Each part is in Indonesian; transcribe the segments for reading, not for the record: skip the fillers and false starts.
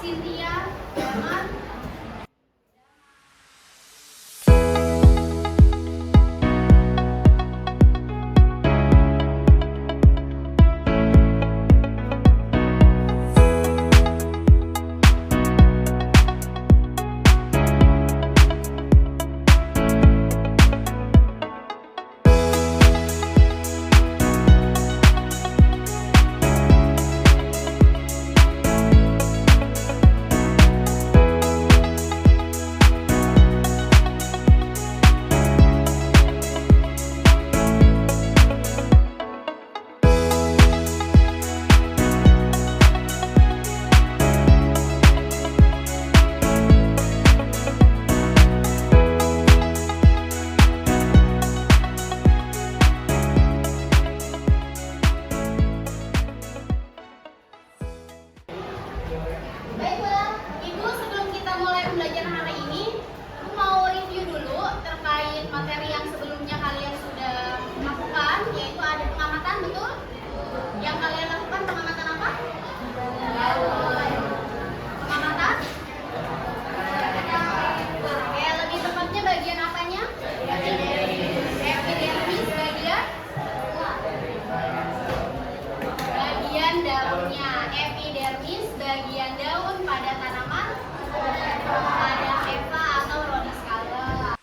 Cynthia, Damar. Baiklah, Ibu, sebelum kita mulai pembelajaran hari ini, aku mau review dulu terkait materi yang sebelumnya kalian sudah lakukan, yaitu ada pengamatan, betul? Yang kalian lakukan pengamatan apa? Pengamatan? Oke, lebih tepatnya bagian apanya? Epidermis, bagian daunnya. Epidermis bagian daun pada tanaman pada Eva atau Rhodyscala.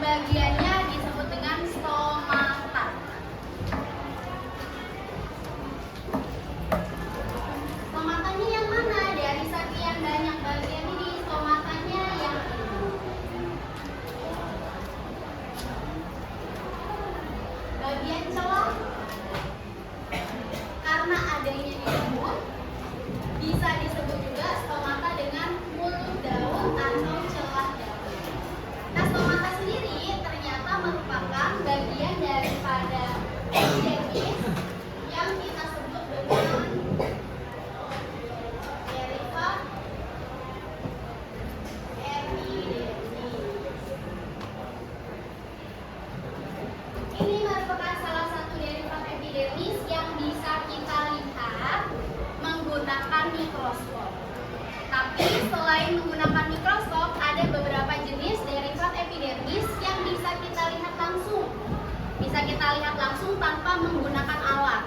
Bagiannya disebut dengan stomata. Stomatanya yang mana? Dari sekian banyak bagian ini, stomatanya yang bagian celah. Karena adanya di mulut, bisa disebut juga stomata dengan mulut daun atau celah daun. Nah, stomata sendiri ternyata merupakan bagian daripada epidermis yang kita sebut dengan derivat epidermis. Ini merupakan salah satu derivat epidermis yang bisa kita lihat menggunakan mikroskop. Tapi selain menggunakan mikroskop, ada beberapa jenis derivat epidermis yang bisa kita lihat langsung. Bisa kita lihat langsung tanpa menggunakan alat.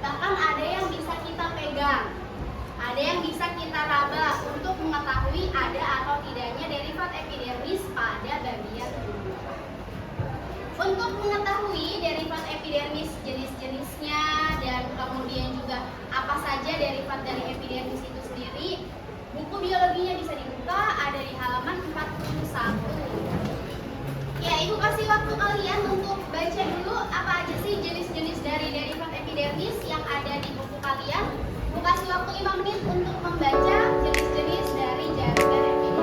Bahkan ada yang bisa kita pegang. Ada yang bisa kita raba untuk mengetahui ada atau tidaknya derivat epidermis pada bagian tubuh. Untuk mengetahui derivat epidermis jenis-jenisnya dan epidermis yang ada di buku kalian. Ibu kasih waktu 5 menit untuk membaca jenis-jenis dari jaringan epidermis.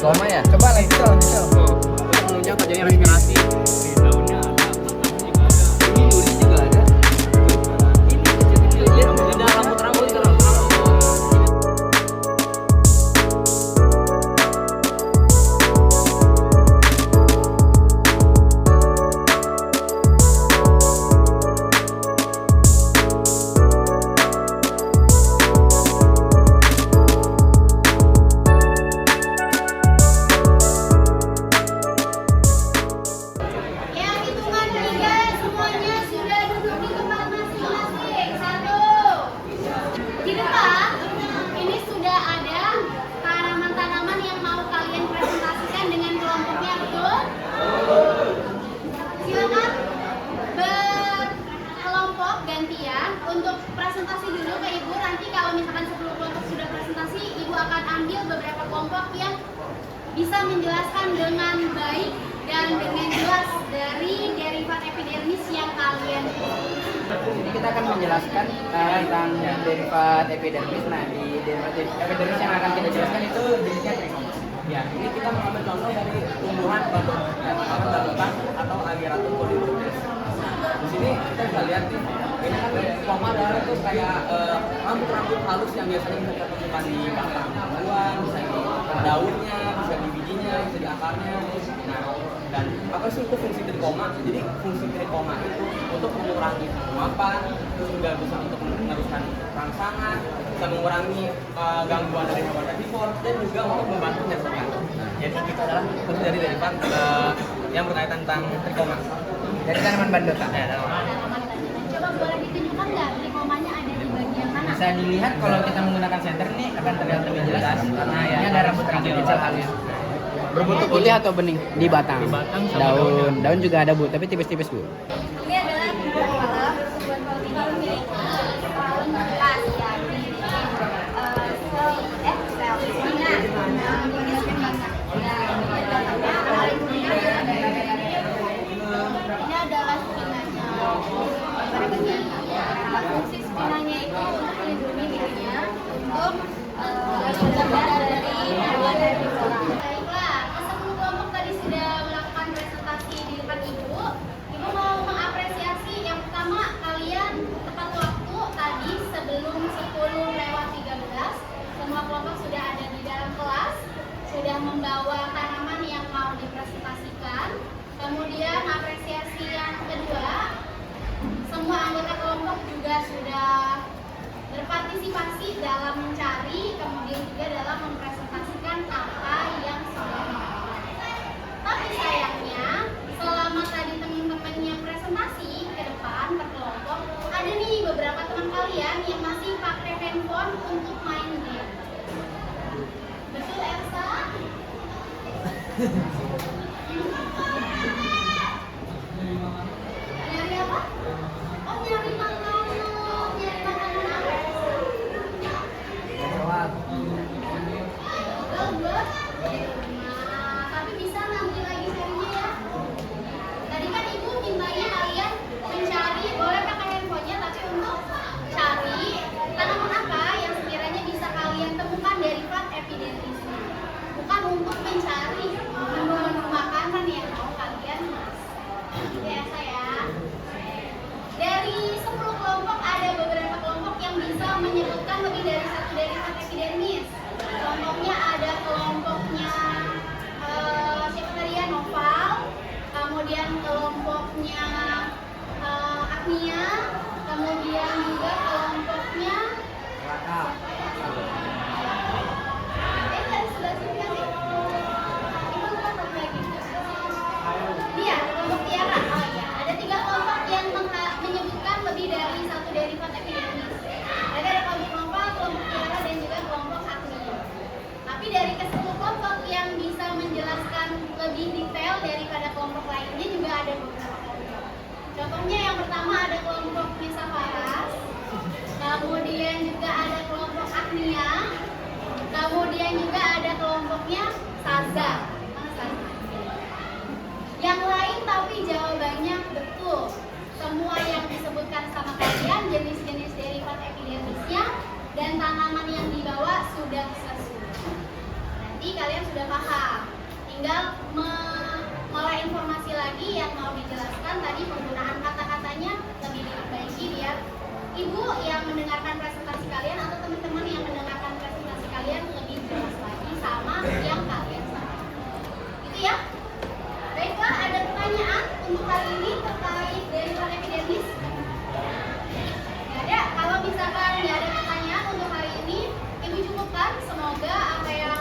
Koma ya? Coba lah itu Menunjang kerjanya respirasi. Daunnya ada, ini duri juga ada. Ini kecil-kecil dia ada rambut-rambut itu rambut-rambut. Untuk presentasi dulu ke Ibu, nanti kalau misalkan 10 kelompok sudah presentasi, Ibu akan ambil beberapa kelompok yang bisa menjelaskan dengan baik dan dengan jelas dari derivat epidermis yang kalian. Jadi kita akan menjelaskan tentang derivat epidermis. Nah, di derivat epidermis yang akan kita jelaskan itu jenisnya trikoma. Ya, ini kita mengambil contoh dari tumbuhan bambutan atau Ageratum polypropis. Di sini kita bisa lihat nih, ini kan trikoma adalah itu kayak rambut-rambut halus yang biasanya kita temukan di batang buah, bisa di daunnya, bisa di bijinya, bisa di akarnya. Nah, dan apa sih itu fungsi trikoma? Jadi fungsi trikoma itu untuk mengurangi penguapan, terus juga bisa untuk meneruskan rangsangan, bisa mengurangi gangguan dari hewan herbivor, dan juga untuk membantu herbivor. Jadi itu adalah fungsi dari derivat yang berkaitan tentang trikoma. dari tanaman bandotan. Ya, Coba boleh ditunjukkan nggak trikomanya ada di bagian mana? Bisa dilihat kalau kita menggunakan senter ini akan terlihat lebih jelas karena ini ada rambut-rambut kecil halus. berbentuk putih atau bening di batang. Di batang sama Daun, daun juga ada Bu, tapi tipis-tipis Bu. Ini adalah sebuah kolam. Sebuah kolam ini memiliki tahun bekas, yakni sel spina. Ini spina. Nah, di batangnya paling punya ini adalah spinanya. Nah, fungsi spinanya itu untuk melindungi dirinya untuk terhindar dari hewan herbivora. Baiklah, ke-10 kelompok tadi sudah melakukan presentasi di depan Ibu. Ibu mau mengapresiasi yang pertama, kalian tepat waktu tadi sebelum 10:13. Semua kelompok sudah ada di dalam kelas, sudah membawa tanaman yang mau dipresentasikan. Kemudian apresiasi yang kedua, semua anggota kelompok juga sudah berpartisipasi dalam mencari, kemudian juga dalam mempresentasikan apa yang sudah dilakukan. Tapi sayangnya, selama tadi teman-temannya presentasi ke depan per kelompok, ada nih beberapa teman kalian yang masih pakai handphone untuk main game. Betul, Elsa? Nyari apa? Oh, nyari makanan. Nyari makanan apa? Buat di rumah. Tapi bisa nanti lagi carinya ya. Tadi kan Ibu mintanya kalian mencari, boleh pakai handphonenya, tapi untuk cari tanaman apa yang sekiranya bisa kalian temukan dari plat epidermis. Bukan untuk mencari kelompoknya yang pertama ada kelompok Mesaparas, kemudian juga ada kelompok Agnia, kemudian juga ada kelompoknya Saza. Mana Saza? Yang lain tapi jawabannya betul. Semua yang disebutkan sama kalian, jenis-jenis derivat epidermisnya dan tanaman yang dibawa sudah sesuai. Nanti kalian sudah paham. Tinggal mulai informasi lagi yang mau dijelaskan tadi, penggunaan kata-katanya lebih diperbaiki biar ibu yang mendengarkan presentasi kalian atau teman-teman yang mendengarkan presentasi kalian lebih jelas lagi sama yang kalian sampaikan. Gitu ya. Baiklah, ada pertanyaan untuk hari ini terkait derivat epidermis? Nggak ada. Kalau misalkan nggak ada pertanyaan untuk hari ini, ibu cukupkan. Semoga apa yang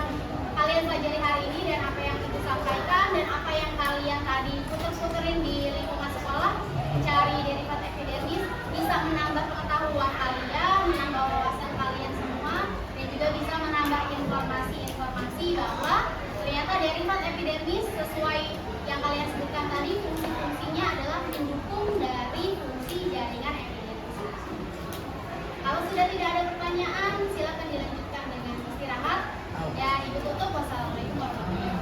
kalian pelajari hari ini dan apa yang ibu sampaikan dan apa yang kalian tadi puter-puterin di lingkungan sekolah mencari derivat epidermis bisa menambah pengetahuan kalian, menambah wawasan kalian semua, dan juga bisa menambah informasi-informasi bahwa ternyata derivat epidermis sesuai yang kalian sebutkan tadi, fungsi-fungsinya adalah mendukung dari fungsi jaringan epidermis. Kalau sudah tidak ada pertanyaan, silakan dilanjutkan dengan istirahat. Ya, ibu tutup. Wassalamualaikum warahmatullahi wabarakatuh.